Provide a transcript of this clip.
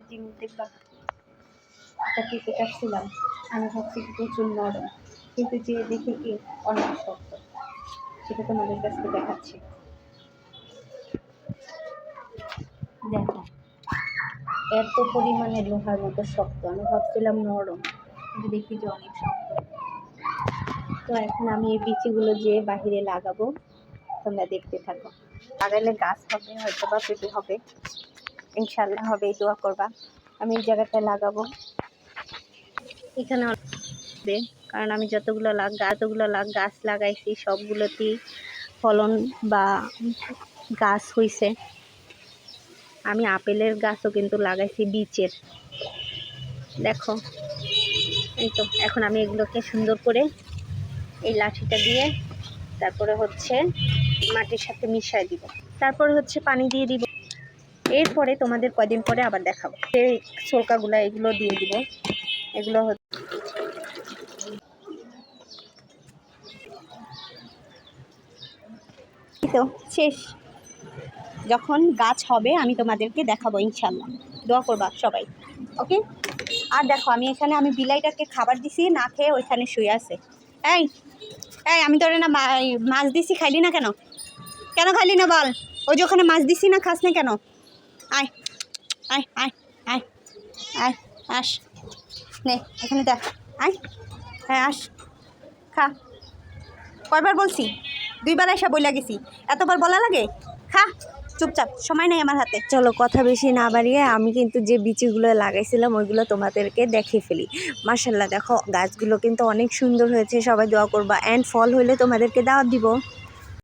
জিনিস দেখবা, একটা কেটে কাটছিলাম, আমি ভাবছি প্রচুর নরম, কিন্তু যে দেখে কি অনেক শক্ত, সেটা তোমাদের কাছে দেখাচ্ছি। দেখো, এত পরিমাণে লোহার মতো শক্ত, আমি ভাবছিলাম নরম, কিন্তু দেখি যে অনেক শক্ত। তো এখন আমি এই বিচিগুলো যে বাহিরে লাগাবো, তোমরা দেখতে থাকো। লাগাইলে গাছ হবে, হয়তো বা পেঁপে হবে, ইনশাল্লাহ হবে, এই দোয়া করবা। আমি এই জায়গাটায় লাগাবো, এখানে হবে, কারণ আমি যতগুলো গাছ লাগাইছি সবগুলোতেই ফলন বা গাছ হইছে। আমি আপেলের গাছও কিন্তু লাগাইছি বীজের, দেখো। এই তো এখন আমি এগুলোকে সুন্দর করে এই লাঠিটা দিয়ে তারপরে হচ্ছে মাটির সাথে মিশিয়ে দিব, তারপরে হচ্ছে পানি দিয়ে দিব। এরপরে তোমাদের কয়দিন পরে আবার দেখাবো। এই ছোলকাগুলো এগুলো দিয়ে দিব, এগুলো তো শেষ। যখন গাছ হবে আমি তোমাদেরকে দেখাবো ইনশাল্লাহ, দোয়া করবা সবাই, ওকে। আর দেখো, আমি বিলাইটাকে খাবার দিছি, না খেয়ে ওইখানে শুয়ে আছে। এই এই আমি তোরে না মাছ দিছি, খাইলি না কেন? কেন খাইলি না বল? ওই যে ওখানে মাছ দিছি না, খাস না কেন? আয় আয় আয় আয় আয়, আস, নে এখানে দেখ, আয়, হ্যাঁ আস, খা। কয়বার বলছি? 2বার এসে বইলা গেছি, এতবার বলা লাগে? খা চুপচাপ, সময় নেই আমার হাতে। চলো কথা বেশি না বাড়িয়ে আমি কিন্তু যে বিচিগুলো লাগাইছিলাম ওইগুলো তোমাদেরকে দেখে ফেলি। মাশাআল্লাহ, দেখো গাছগুলো কিন্তু অনেক সুন্দর হয়েছে, সবাই দোয়া করবা, অ্যান্ড ফল হইলে তোমাদেরকে দাওয়াত দিব।